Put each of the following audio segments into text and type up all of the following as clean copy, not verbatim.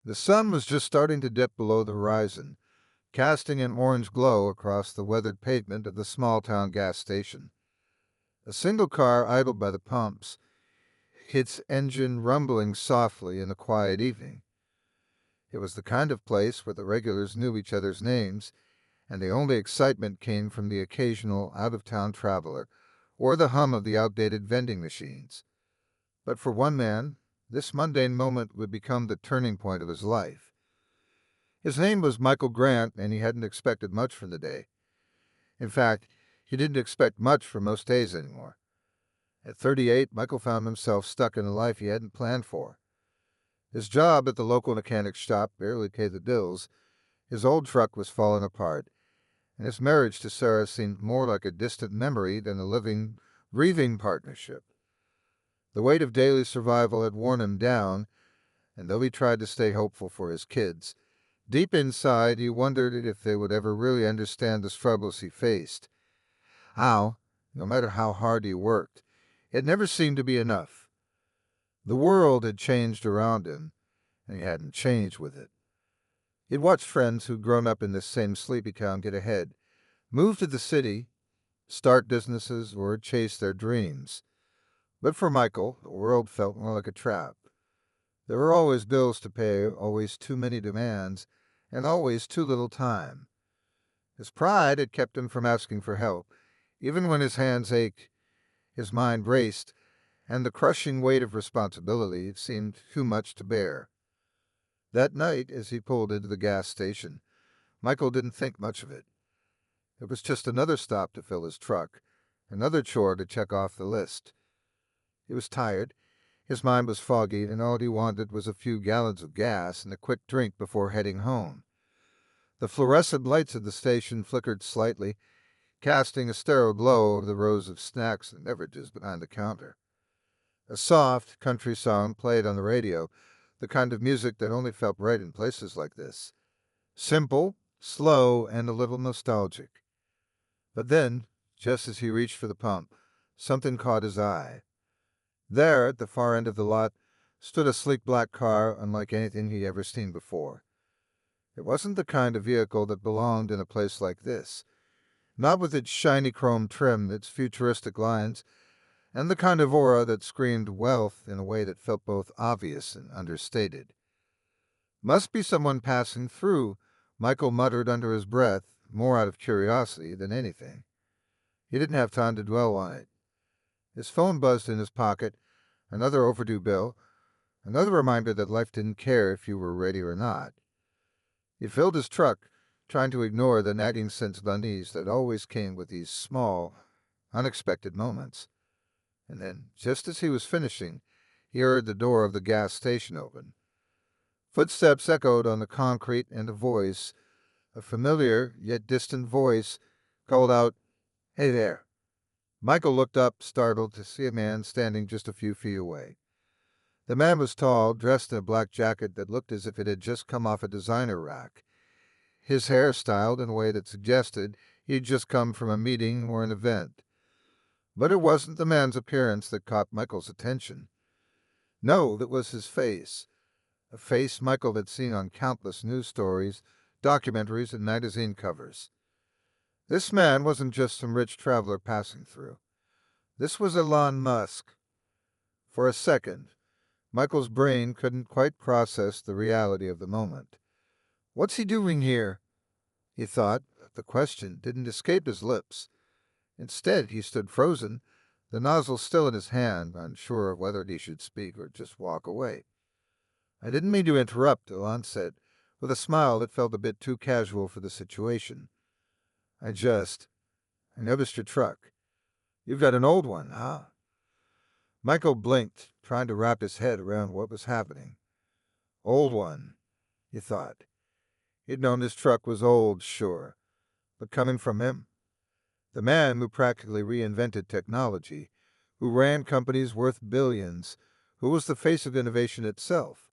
The sun was just starting to dip below the horizon, casting an orange glow across the weathered pavement of the small town gas station. A single car idled by the pumps, its engine rumbling softly in the quiet evening. It was the kind of place where the regulars knew each other's names, and the only excitement came from the occasional out of town traveler or the hum of the outdated vending machines. But for one man, this mundane moment would become the turning point of his life. His name was Michael Grant, and he hadn't expected much from the day. In fact, he didn't expect much from most days anymore. At 38, Michael found himself stuck in a life he hadn't planned for. His job at the local mechanic shop barely paid the bills, his old truck was falling apart, and his marriage to Sarah seemed more like a distant memory than a living, breathing partnership. The weight of daily survival had worn him down, and though he tried to stay hopeful for his kids, deep inside he wondered if they would ever really understand the struggles he faced. How, no matter how hard he worked, it never seemed to be enough. The world had changed around him, and he hadn't changed with it. He'd watched friends who'd grown up in this same sleepy town get ahead, move to the city, start businesses, or chase their dreams. But for Michael, the world felt more like a trap. There were always bills to pay, always too many demands, and always too little time. His pride had kept him from asking for help, even when his hands ached, his mind raced, and the crushing weight of responsibility seemed too much to bear. That night, as he pulled into the gas station, Michael didn't think much of it. It was just another stop to fill his truck, another chore to check off the list. He was tired, his mind was foggy, and all he wanted was a few gallons of gas and a quick drink before heading home. The fluorescent lights of the station flickered slightly, casting a sterile glow over the rows of snacks and beverages behind the counter. A soft country song played on the radio, the kind of music that only felt right in places like this. Simple, slow, and a little nostalgic. But then, just as he reached for the pump, something caught his eye. There, at the far end of the lot, stood a sleek black car unlike anything he'd ever seen before. It wasn't the kind of vehicle that belonged in a place like this, not with its shiny chrome trim, its futuristic lines, and the kind of aura that screamed wealth in a way that felt both obvious and understated. Must be someone passing through, Michael muttered under his breath, more out of curiosity than anything. He didn't have time to dwell on it. His phone buzzed in his pocket, another overdue bill, another reminder that life didn't care if you were ready or not. He filled his truck, trying to ignore the nagging sense of unease that always came with these small, unexpected moments. And then, just as he was finishing, he heard the door of the gas station open. Footsteps echoed on the concrete, and a familiar yet distant voice, called out, "Hey there." Michael looked up, startled, to see a man standing just a few feet away. The man was tall, dressed in a black jacket that looked as if it had just come off a designer rack. His hair styled in a way that suggested he'd just come from a meeting or an event. But it wasn't the man's appearance that caught Michael's attention. No, it was his face. A face Michael had seen on countless news stories, documentaries, and magazine covers. This man wasn't just some rich traveler passing through. This was Elon Musk. For a second, Michael's brain couldn't quite process the reality of the moment. What's he doing here? He thought. The question didn't escape his lips. Instead, he stood frozen, the nozzle still in his hand, unsure of whether he should speak or just walk away. "I didn't mean to interrupt," Elon said, with a smile that felt a bit too casual for the situation. I noticed your truck. You've got an old one, huh?" Michael blinked, trying to wrap his head around what was happening. Old one, he thought. He'd known his truck was old, sure, but coming from him, the man who practically reinvented technology, who ran companies worth billions, who was the face of innovation itself.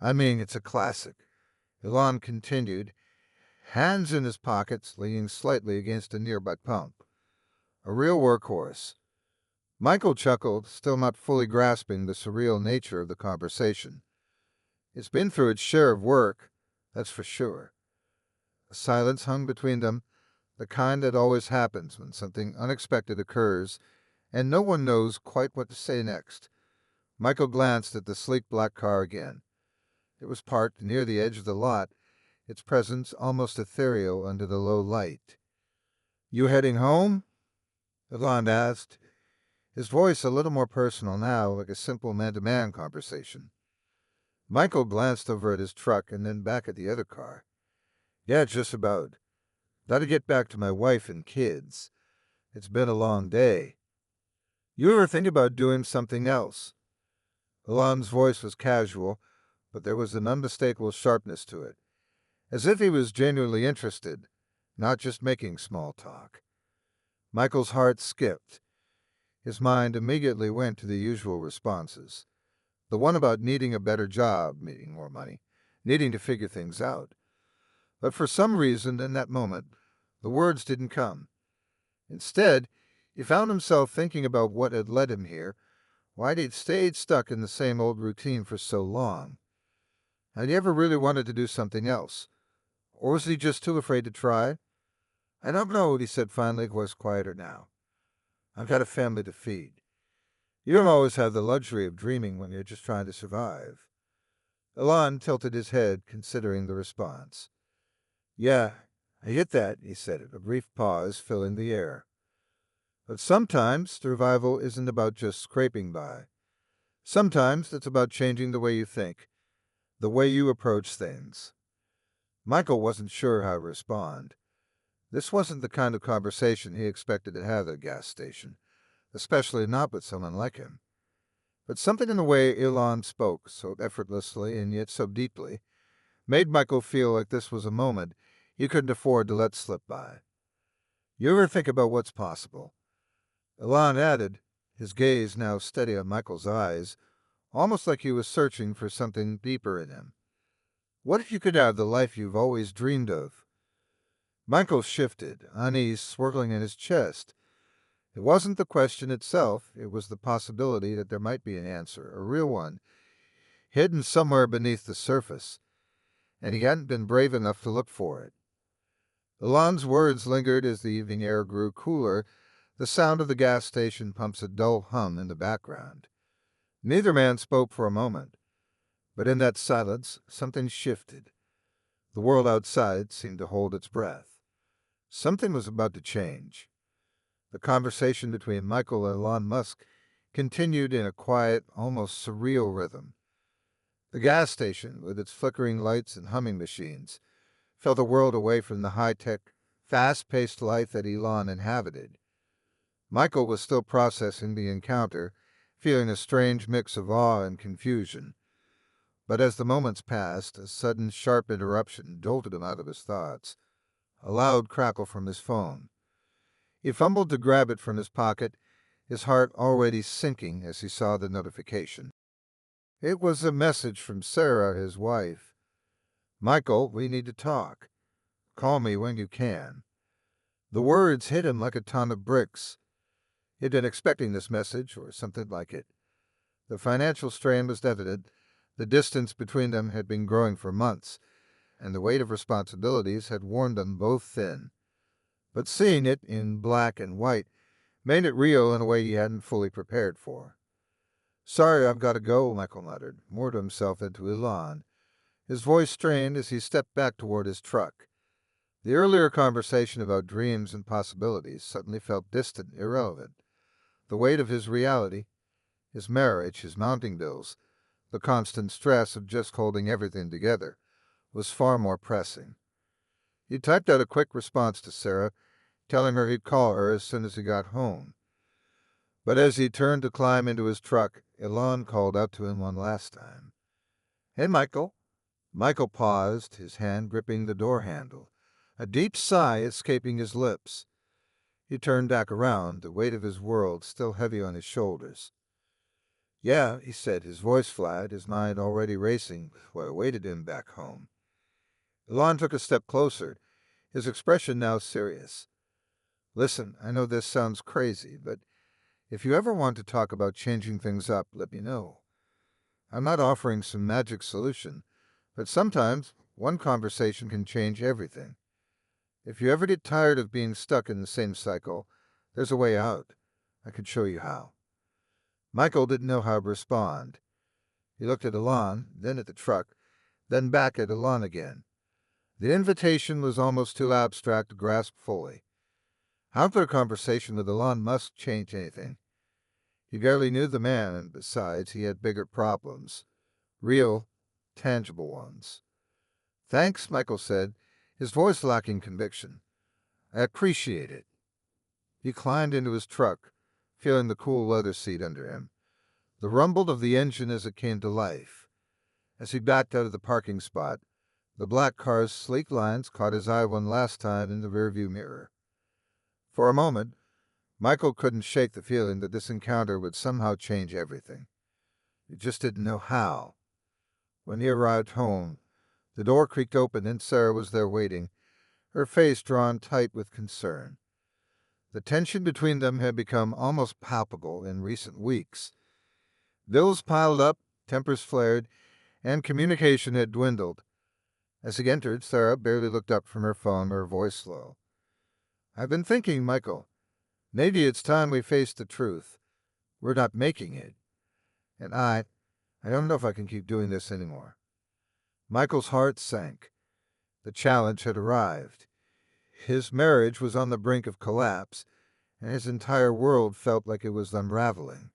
"I mean, it's a classic," Elon continued, hands in his pockets, leaning slightly against a nearby pump. "A real workhorse." Michael chuckled, still not fully grasping the surreal nature of the conversation. It's been through its share of work, that's for sure. A silence hung between them, the kind that always happens when something unexpected occurs and no one knows quite what to say next. Michael glanced at the sleek black car again. It was parked near the edge of the lot, its presence almost ethereal under the low light. You heading home? Elon asked, his voice a little more personal now, like a simple man-to-man conversation. Michael glanced over at his truck and then back at the other car. Yeah, just about. Gotta get back to my wife and kids. It's been a long day. You ever think about doing something else? Elon's voice was casual, but there was an unmistakable sharpness to it, as if he was genuinely interested, not just making small talk. Michael's heart skipped. His mind immediately went to the usual responses. The one about needing a better job, needing more money, needing to figure things out. But for some reason, in that moment, the words didn't come. Instead, he found himself thinking about what had led him here, why he'd stayed stuck in the same old routine for so long. Had he ever really wanted to do something else? Or was he just too afraid to try? I don't know, he said finally, voice quieter now. I've got a family to feed. You don't always have the luxury of dreaming when you're just trying to survive. Elon tilted his head, considering the response. Yeah, I get that, he said, a brief pause filling the air. But sometimes survival isn't about just scraping by. Sometimes it's about changing the way you think, the way you approach things. Michael wasn't sure how to respond. This wasn't the kind of conversation he expected to have at a gas station, especially not with someone like him. But something in the way Elon spoke, so effortlessly and yet so deeply, made Michael feel like this was a moment he couldn't afford to let slip by. You ever think about what's possible? Elon added, his gaze now steady on Michael's eyes, almost like he was searching for something deeper in him. What if you could have the life you've always dreamed of? Michael shifted, unease swirling in his chest. It wasn't the question itself, it was the possibility that there might be an answer, a real one, hidden somewhere beneath the surface, and he hadn't been brave enough to look for it. Elon's words lingered as the evening air grew cooler, the sound of the gas station pumps a dull hum in the background. Neither man spoke for a moment, but in that silence something shifted. The world outside seemed to hold its breath. Something was about to change. The conversation between Michael and Elon Musk continued in a quiet, almost surreal rhythm. The gas station, with its flickering lights and humming machines, felt a world away from the high-tech, fast-paced life that Elon inhabited. Michael was still processing the encounter, feeling a strange mix of awe and confusion. But as the moments passed, a sudden sharp interruption jolted him out of his thoughts. A loud crackle from his phone. He fumbled to grab it from his pocket, his heart already sinking as he saw the notification. It was a message from Sarah, his wife. Michael, we need to talk. Call me when you can. The words hit him like a ton of bricks. He'd been expecting this message, or something like it. The financial strain was evident. The distance between them had been growing for months, and the weight of responsibilities had worn them both thin. But seeing it in black and white made it real in a way he hadn't fully prepared for. Sorry, I've got to go, Michael muttered, more to himself than to Elon. His voice strained as he stepped back toward his truck. The earlier conversation about dreams and possibilities suddenly felt distant, irrelevant. The weight of his reality, his marriage, his mounting bills, the constant stress of just holding everything together, was far more pressing. He typed out a quick response to Sarah, telling her he'd call her as soon as he got home. But as he turned to climb into his truck, Elon called out to him one last time. Hey, Michael. Michael paused, his hand gripping the door handle, a deep sigh escaping his lips. He turned back around, the weight of his world still heavy on his shoulders. Yeah, he said, his voice flat, his mind already racing with what awaited him back home. Elon took a step closer, his expression now serious. Listen, I know this sounds crazy, but if you ever want to talk about changing things up, let me know. I'm not offering some magic solution, but sometimes one conversation can change everything. If you ever get tired of being stuck in the same cycle, there's a way out. I can show you how." Michael didn't know how to respond. He looked at Elon, then at the truck, then back at Elon again. The invitation was almost too abstract to grasp fully. How could a conversation with Elon Musk change anything? He barely knew the man, and besides, he had bigger problems. Real, tangible ones. "Thanks," Michael said, his voice lacking conviction. "I appreciate it." He climbed into his truck, feeling the cool leather seat under him, the rumble of the engine as it came to life. As he backed out of the parking spot, the black car's sleek lines caught his eye one last time in the rearview mirror. For a moment, Michael couldn't shake the feeling that this encounter would somehow change everything. He just didn't know how. When he arrived home, the door creaked open and Sarah was there waiting, her face drawn tight with concern. The tension between them had become almost palpable in recent weeks. Bills piled up, tempers flared, and communication had dwindled. As he entered, Sarah barely looked up from her phone, her voice low. "I've been thinking, Michael, maybe it's time we faced the truth. We're not making it. And I don't know if I can keep doing this anymore." Michael's heart sank. The challenge had arrived. His marriage was on the brink of collapse, and his entire world felt like it was unraveling.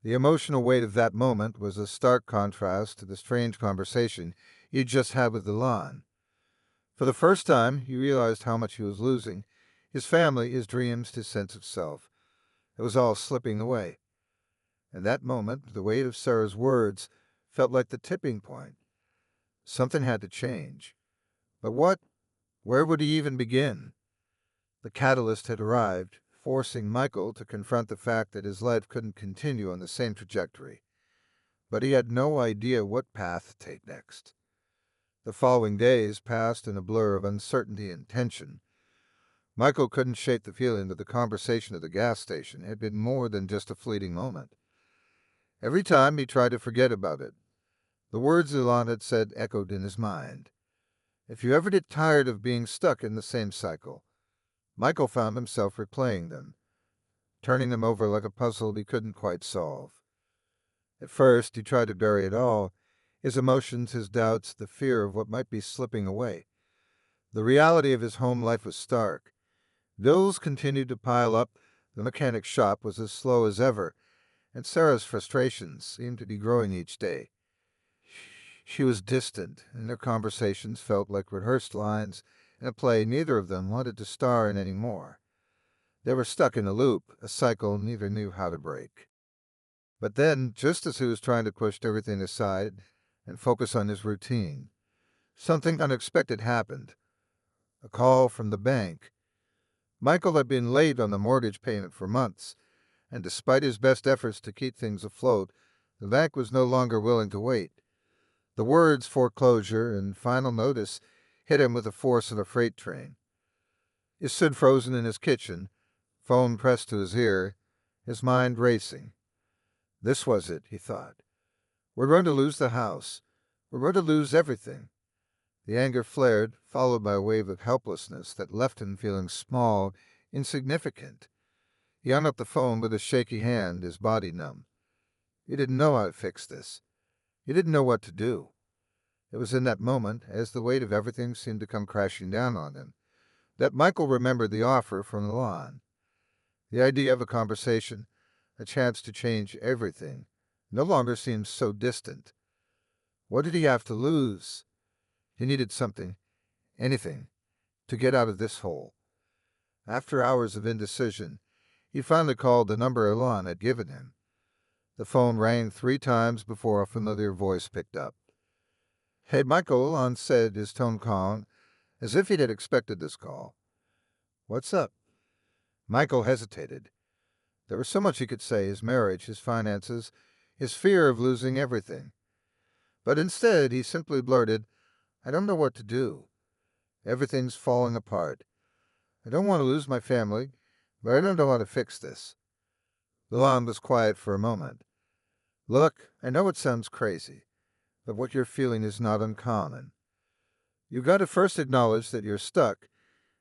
The emotional weight of that moment was a stark contrast to the strange conversation he'd just had with Elon. For the first time, he realized how much he was losing. His family, his dreams, his sense of self. It was all slipping away. In that moment, the weight of Sarah's words felt like the tipping point. Something had to change. But what? Where would he even begin? The catalyst had arrived, forcing Michael to confront the fact that his life couldn't continue on the same trajectory. But he had no idea what path to take next. The following days passed in a blur of uncertainty and tension. Michael couldn't shake the feeling that the conversation at the gas station had been more than just a fleeting moment. Every time he tried to forget about it, the words Elon had said echoed in his mind. If you ever get tired of being stuck in the same cycle, Michael found himself replaying them, turning them over like a puzzle he couldn't quite solve. At first, he tried to bury it all, his emotions, his doubts, the fear of what might be slipping away. The reality of his home life was stark. Bills continued to pile up, the mechanic shop was as slow as ever, and Sarah's frustrations seemed to be growing each day. She was distant, and their conversations felt like rehearsed lines in a play neither of them wanted to star in anymore. They were stuck in a loop, a cycle neither knew how to break. But then, just as he was trying to push everything aside and focus on his routine, something unexpected happened. A call from the bank. Michael had been late on the mortgage payment for months, and despite his best efforts to keep things afloat, the bank was no longer willing to wait. The words foreclosure and final notice hit him with the force of a freight train. He stood frozen in his kitchen, phone pressed to his ear, his mind racing. This was it, he thought. We're going to lose the house. We're going to lose everything. The anger flared, followed by a wave of helplessness that left him feeling small, insignificant. He hung up the phone with a shaky hand, his body numb. He didn't know how to fix this. He didn't know what to do. It was in that moment, as the weight of everything seemed to come crashing down on him, that Michael remembered the offer from Elon. The idea of a conversation, a chance to change everything, no longer seemed so distant. What did he have to lose? He needed something, anything, to get out of this hole. After hours of indecision, he finally called the number Elon had given him. The phone rang 3 times before a familiar voice picked up. "Hey, Michael," Elon said, his tone calm, as if he'd expected this call. "What's up?" Michael hesitated. There was so much he could say, his marriage, his finances, his fear of losing everything. But instead, he simply blurted, "I don't know what to do. Everything's falling apart. I don't want to lose my family, but I don't know how to fix this." Elon was quiet for a moment. Look, I know it sounds crazy, but what you're feeling is not uncommon. You got to first acknowledge that you're stuck,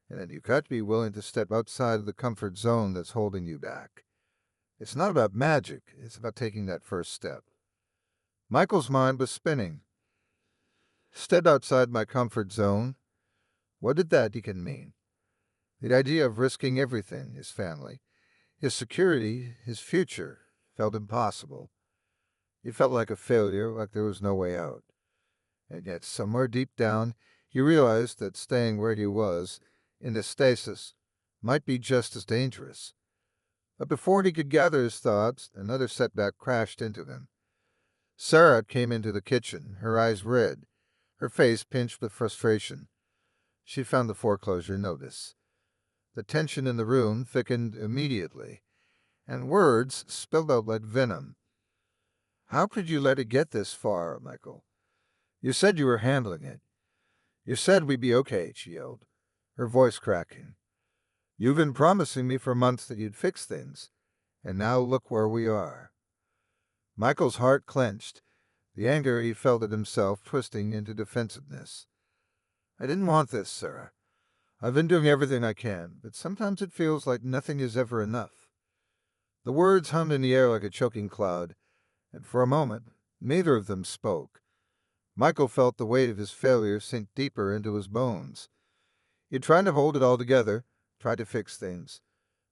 and then you got to be willing to step outside of the comfort zone that's holding you back. It's not about magic, it's about taking that first step. Michael's mind was spinning. Step outside my comfort zone. What did that even mean? The idea of risking everything, his family, his security, his future, felt impossible. He felt like a failure, like there was no way out. And yet, somewhere deep down, he realized that staying where he was, in the stasis, might be just as dangerous. But before he could gather his thoughts, another setback crashed into him. Sarah came into the kitchen, her eyes red, her face pinched with frustration. She found the foreclosure notice. The tension in the room thickened immediately, and words spilled out like venom. How could you let it get this far, Michael? You said you were handling it. You said we'd be okay, she yelled, her voice cracking. You've been promising me for months that you'd fix things, and now look where we are. Michael's heart clenched, the anger he felt at himself twisting into defensiveness. I didn't want this, Sarah. I've been doing everything I can, but sometimes it feels like nothing is ever enough. The words hummed in the air like a choking cloud, and for a moment, neither of them spoke. Michael felt the weight of his failure sink deeper into his bones. He tried to hold it all together, tried to fix things,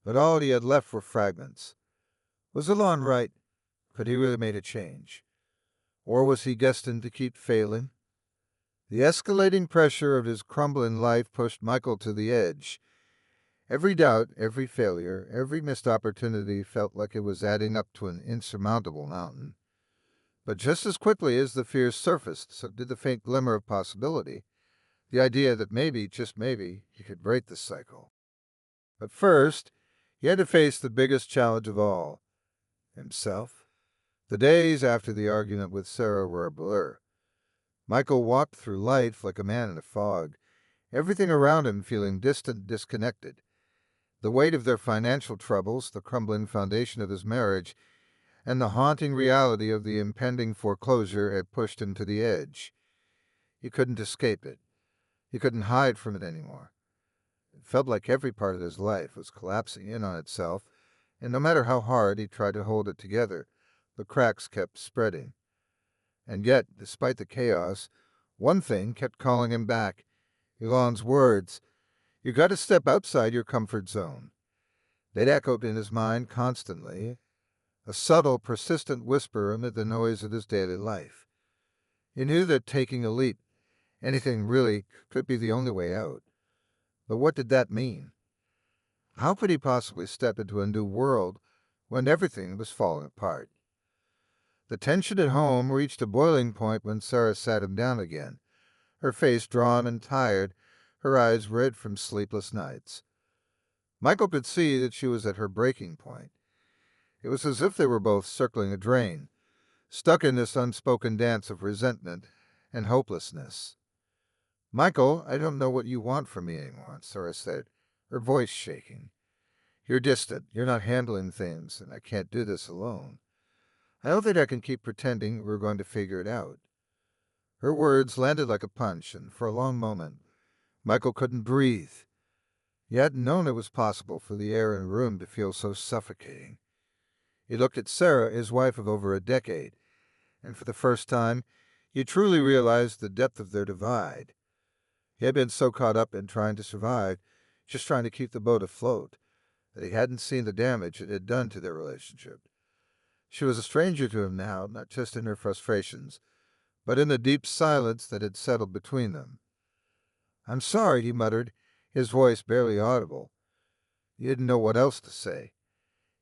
but all he had left were fragments. Was Elon right? Could he really make a change? Or was he destined to keep failing? The escalating pressure of his crumbling life pushed Michael to the edge. Every doubt, every failure, every missed opportunity felt like it was adding up to an insurmountable mountain. But just as quickly as the fears surfaced, so did the faint glimmer of possibility, the idea that maybe, just maybe, he could break the cycle. But first, he had to face the biggest challenge of all, himself. The days after the argument with Sarah were a blur. Michael walked through life like a man in a fog, everything around him feeling distant, disconnected. The weight of their financial troubles, the crumbling foundation of his marriage, and the haunting reality of the impending foreclosure had pushed him to the edge. He couldn't escape it. He couldn't hide from it anymore. It felt like every part of his life was collapsing in on itself, and no matter how hard he tried to hold it together, the cracks kept spreading. And yet, despite the chaos, one thing kept calling him back. Elon's words, "You got to step outside your comfort zone." They'd echoed in his mind constantly, a subtle, persistent whisper amid the noise of his daily life. He knew that taking a leap, anything really, could be the only way out. But what did that mean? How could he possibly step into a new world when everything was falling apart? The tension at home reached a boiling point when Sarah sat him down again, her face drawn and tired, her eyes red from sleepless nights. Michael could see that she was at her breaking point. It was as if they were both circling a drain, stuck in this unspoken dance of resentment and hopelessness. Michael, I don't know what you want from me anymore, Sarah said, her voice shaking. You're distant, you're not handling things, and I can't do this alone. I don't think I can keep pretending we're going to figure it out. Her words landed like a punch, and for a long moment, Michael couldn't breathe. He hadn't known it was possible for the air in a room to feel so suffocating. He looked at Sarah, his wife of over a decade, and for the first time, he truly realized the depth of their divide. He had been so caught up in trying to survive, just trying to keep the boat afloat, that he hadn't seen the damage it had done to their relationship. She was a stranger to him now, not just in her frustrations, but in the deep silence that had settled between them. I'm sorry, he muttered, his voice barely audible. He didn't know what else to say.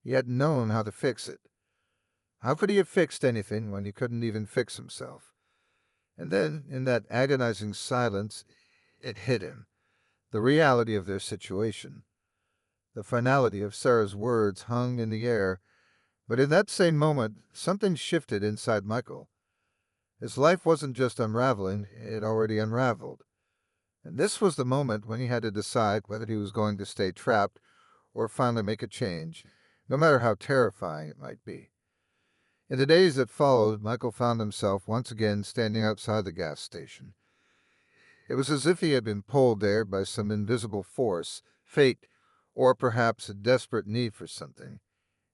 He hadn't known how to fix it. How could he have fixed anything when he couldn't even fix himself? And then, in that agonizing silence, it hit him, the reality of their situation. The finality of Sarah's words hung in the air, but in that same moment, something shifted inside Michael. His life wasn't just unraveling, it had already unraveled. And this was the moment when he had to decide whether he was going to stay trapped or finally make a change, no matter how terrifying it might be. In the days that followed, Michael found himself once again standing outside the gas station. It was as if he had been pulled there by some invisible force, fate, or perhaps a desperate need for something.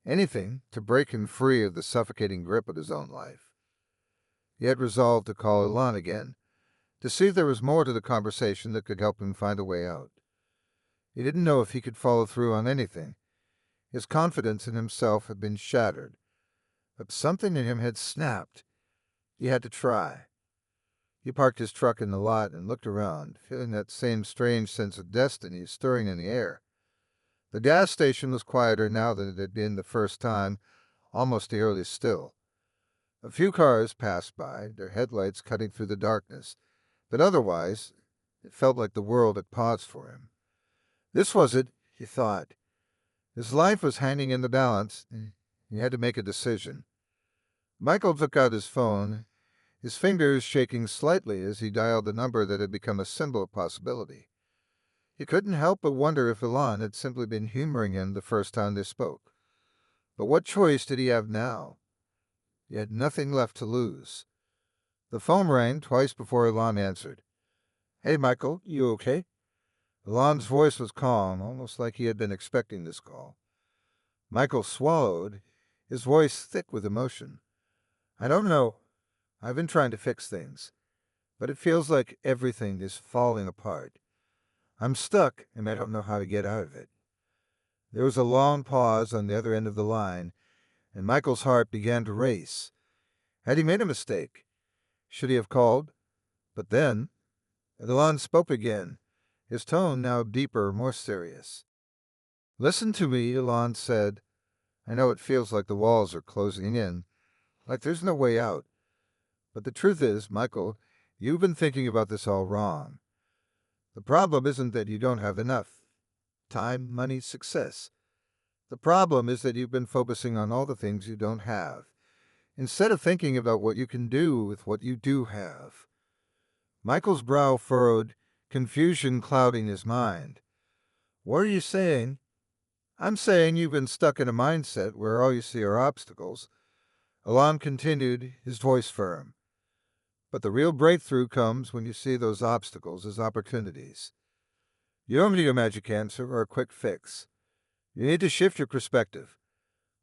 Anything to break him free of the suffocating grip of his own life. He had resolved to call Elon again, to see if there was more to the conversation that could help him find a way out. He didn't know if he could follow through on anything. His confidence in himself had been shattered, but something in him had snapped. He had to try. He parked his truck in the lot and looked around, feeling that same strange sense of destiny stirring in the air. The gas station was quieter now than it had been the first time, almost eerily still. A few cars passed by, their headlights cutting through the darkness, but otherwise it felt like the world had paused for him. This was it, he thought. His life was hanging in the balance, and he had to make a decision. Michael took out his phone, his fingers shaking slightly as he dialed the number that had become a symbol of possibility. He couldn't help but wonder if Elon had simply been humoring him the first time they spoke. But what choice did he have now? He had nothing left to lose. The phone rang twice before Elon answered. "Hey, Michael, you okay?" Elon's voice was calm, almost like he had been expecting this call. Michael swallowed, his voice thick with emotion. "I don't know. I've been trying to fix things, but it feels like everything is falling apart. I'm stuck, and I don't know how to get out of it." There was a long pause on the other end of the line, and Michael's heart began to race. Had he made a mistake? Should he have called? But then, Elon spoke again, his tone now deeper, more serious. "Listen to me," Elon said. "I know it feels like the walls are closing in, like there's no way out. But the truth is, Michael, you've been thinking about this all wrong. The problem isn't that you don't have enough time, money, success. The problem is that you've been focusing on all the things you don't have, instead of thinking about what you can do with what you do have." Michael's brow furrowed, confusion clouding his mind. "What are you saying?" "I'm saying you've been stuck in a mindset where all you see are obstacles." Elon continued, his voice firm. "But the real breakthrough comes when you see those obstacles as opportunities. You don't need a magic answer or a quick fix. You need to shift your perspective.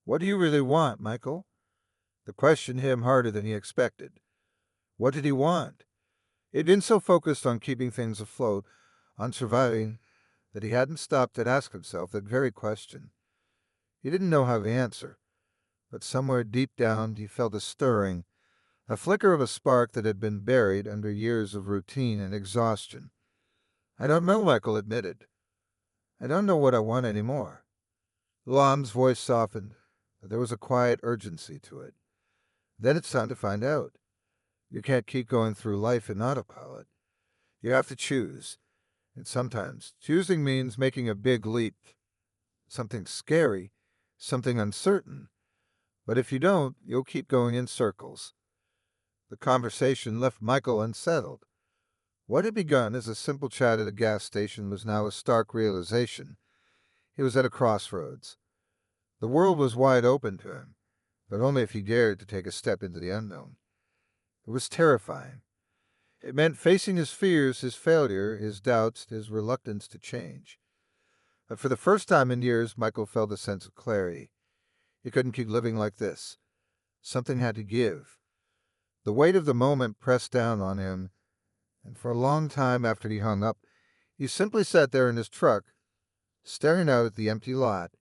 What do you really want, Michael?" The question hit him harder than he expected. What did he want? He'd been so focused on keeping things afloat, on surviving, that he hadn't stopped to ask himself that very question. He didn't know how to answer, but somewhere deep down he felt a stirring, a flicker of a spark that had been buried under years of routine and exhaustion. "I don't know," Michael admitted. "I don't know what I want anymore." Lam's voice softened, but there was a quiet urgency to it. "Then it's time to find out. You can't keep going through life in autopilot. You have to choose. And sometimes choosing means making a big leap. Something scary, something uncertain. But if you don't, you'll keep going in circles." The conversation left Michael unsettled. What had begun as a simple chat at a gas station was now a stark realization. He was at a crossroads. The world was wide open to him, but only if he dared to take a step into the unknown. It was terrifying. It meant facing his fears, his failure, his doubts, his reluctance to change. But for the first time in years, Michael felt a sense of clarity. He couldn't keep living like this. Something had to give. The weight of the moment pressed down on him, and for a long time after he hung up, he simply sat there in his truck, staring out at the empty lot.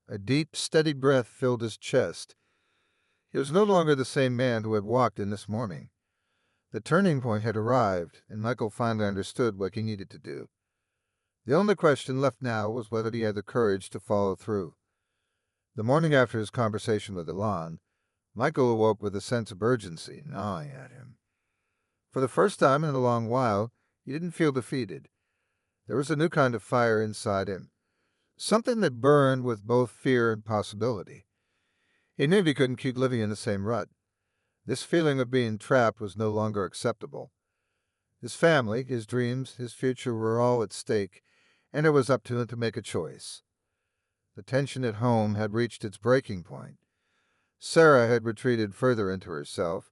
A deep, steady breath filled his chest. He was no longer the same man who had walked in this morning. The turning point had arrived, and Michael finally understood what he needed to do. The only question left now was whether he had the courage to follow through. The morning after his conversation with Elon, Michael awoke with a sense of urgency gnawing at him. For the first time in a long while, he didn't feel defeated. There was a new kind of fire inside him, something that burned with both fear and possibility. He knew he couldn't keep living in the same rut. This feeling of being trapped was no longer acceptable. His family, his dreams, his future were all at stake, and it was up to him to make a choice. The tension at home had reached its breaking point. Sarah had retreated further into herself,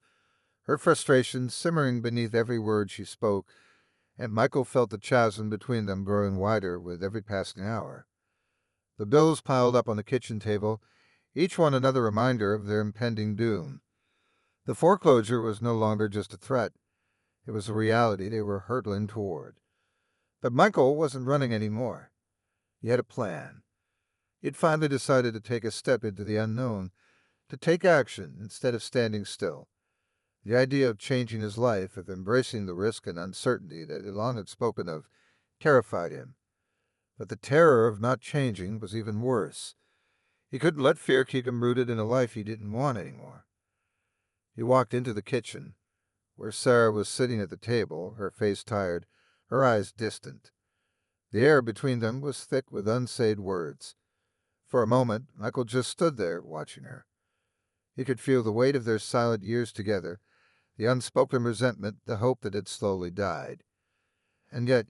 her frustration simmering beneath every word she spoke, and Michael felt the chasm between them growing wider with every passing hour. The bills piled up on the kitchen table, each one another reminder of their impending doom. The foreclosure was no longer just a threat, it was a reality they were hurtling toward. But Michael wasn't running anymore. He had a plan. He'd finally decided to take a step into the unknown, to take action instead of standing still. The idea of changing his life, of embracing the risk and uncertainty that Elon had spoken of, terrified him. But the terror of not changing was even worse. He couldn't let fear keep him rooted in a life he didn't want anymore. He walked into the kitchen, where Sarah was sitting at the table, her face tired, her eyes distant. The air between them was thick with unsaid words. For a moment, Michael just stood there, watching her. He could feel the weight of their silent years together, the unspoken resentment, the hope that had slowly died. And yet,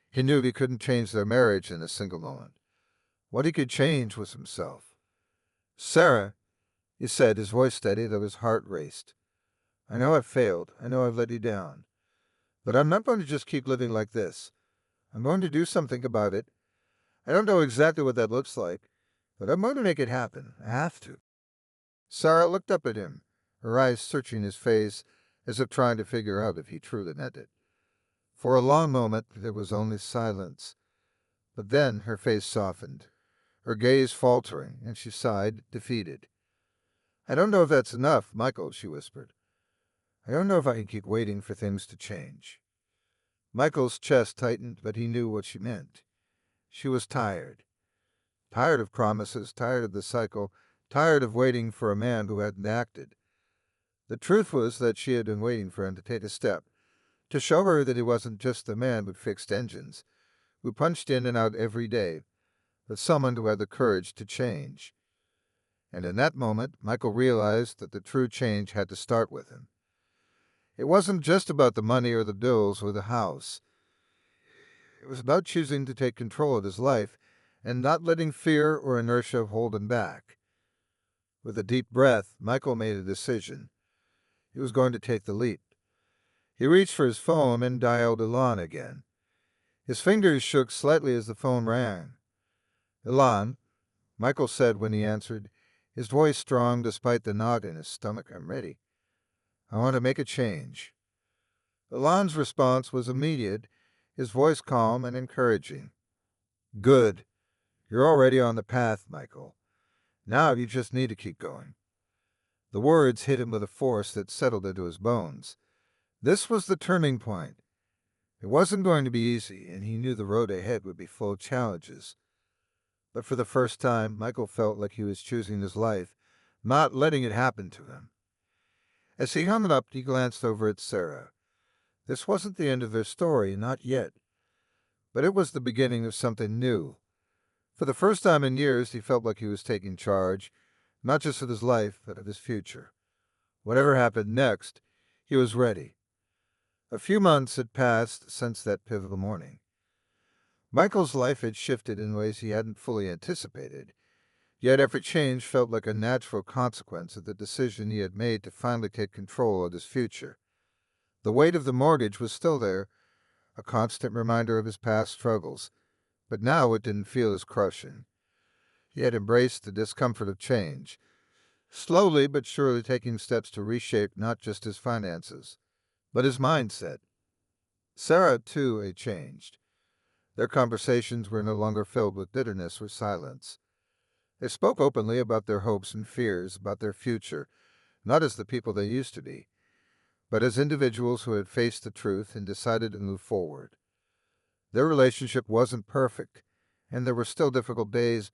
he knew he couldn't change their marriage in a single moment. What he could change was himself. "Sarah," he said, his voice steady, though his heart raced. "I know I've failed. I know I've let you down. But I'm not going to just keep living like this. I'm going to do something about it. I don't know exactly what that looks like, but I'm going to make it happen. I have to." Sarah looked up at him, her eyes searching his face as if trying to figure out if he truly meant it. For a long moment there was only silence. But then her face softened, her gaze faltering, and she sighed, defeated. "I don't know if that's enough, Michael," she whispered. "I don't know if I can keep waiting for things to change." Michael's chest tightened, but he knew what she meant. She was tired. Tired of promises, tired of the cycle, tired of waiting for a man who hadn't acted. The truth was that she had been waiting for him to take a step, to show her that he wasn't just the man with fixed engines, who punched in and out every day, but someone who had the courage to change. And in that moment, Michael realized that the true change had to start with him. It wasn't just about the money or the bills or the house. It was about choosing to take control of his life and not letting fear or inertia hold him back. With a deep breath, Michael made a decision. He was going to take the leap. He reached for his phone and dialed Elon again. His fingers shook slightly as the phone rang. "Elon," Michael said when he answered, his voice strong despite the knot in his stomach. "I'm ready. I want to make a change." Elon's response was immediate, his voice calm and encouraging. "Good. You're already on the path, Michael. Now you just need to keep going." The words hit him with a force that settled into his bones. This was the turning point. It wasn't going to be easy, and he knew the road ahead would be full of challenges. But for the first time, Michael felt like he was choosing his life, not letting it happen to him. As he hung it up, he glanced over at Sarah. This wasn't the end of their story, not yet. But it was the beginning of something new. For the first time in years, he felt like he was taking charge, not just of his life, but of his future. Whatever happened next, he was ready. A few months had passed since that pivotal morning. Michael's life had shifted in ways he hadn't fully anticipated, yet every change felt like a natural consequence of the decision he had made to finally take control of his future. The weight of the mortgage was still there, a constant reminder of his past struggles, but now it didn't feel as crushing. He had embraced the discomfort of change, slowly but surely taking steps to reshape not just his finances, but his mindset. Sarah, too, had changed. Their conversations were no longer filled with bitterness or silence. They spoke openly about their hopes and fears, about their future, not as the people they used to be, but as individuals who had faced the truth and decided to move forward. Their relationship wasn't perfect, and there were still difficult days,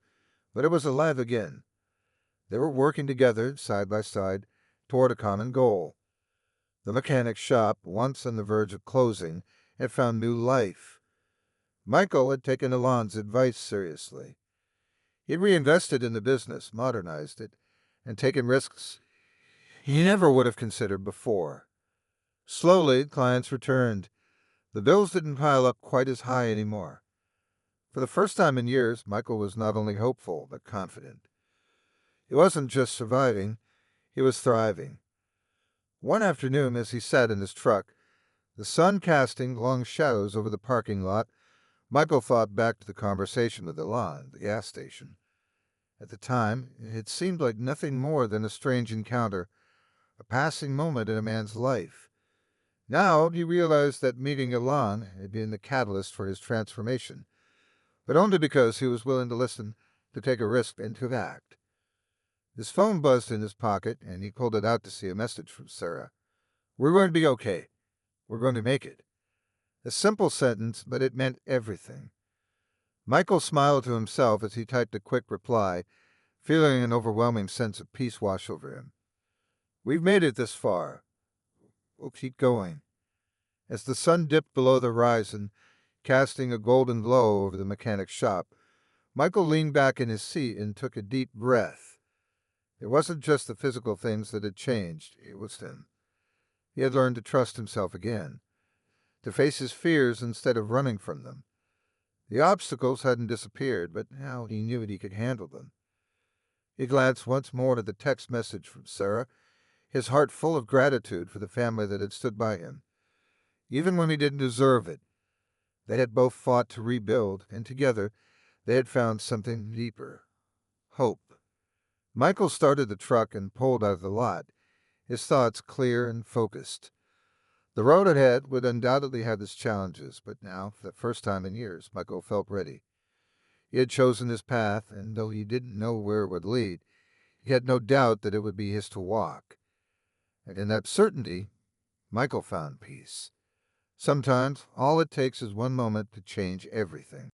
but it was alive again. They were working together, side by side, toward a common goal. The mechanic's shop, once on the verge of closing, had found new life. Michael had taken Elon's advice seriously. He had reinvested in the business, modernized it, and taken risks he never would have considered before. Slowly, clients returned. The bills didn't pile up quite as high anymore. For the first time in years, Michael was not only hopeful, but confident. He wasn't just surviving, He was thriving. One afternoon, as he sat in his truck, the sun casting long shadows over the parking lot, Michael thought back to the conversation with Elon at the gas station. At the time, it had seemed like nothing more than a strange encounter, a passing moment in a man's life. Now he realized that meeting Elon had been the catalyst for his transformation, but only because he was willing to listen, to take a risk, and to act. His phone buzzed in his pocket, and he pulled it out to see a message from Sarah. "We're going to be okay. We're going to make it." A simple sentence, but it meant everything. Michael smiled to himself as he typed a quick reply, feeling an overwhelming sense of peace wash over him. "We've made it this far. We'll keep going." As the sun dipped below the horizon, casting a golden glow over the mechanic's shop, Michael leaned back in his seat and took a deep breath. It wasn't just the physical things that had changed, it was him. He had learned to trust himself again, to face his fears instead of running from them. The obstacles hadn't disappeared, but now he knew that he could handle them. He glanced once more at the text message from Sarah, his heart full of gratitude for the family that had stood by him. Even when he didn't deserve it, they had both fought to rebuild, and together they had found something deeper: hope. Michael started the truck and pulled out of the lot, his thoughts clear and focused. The road ahead would undoubtedly have its challenges, but now, for the first time in years, Michael felt ready. He had chosen his path, and though he didn't know where it would lead, he had no doubt that it would be his to walk. And in that certainty, Michael found peace. Sometimes all it takes is one moment to change everything.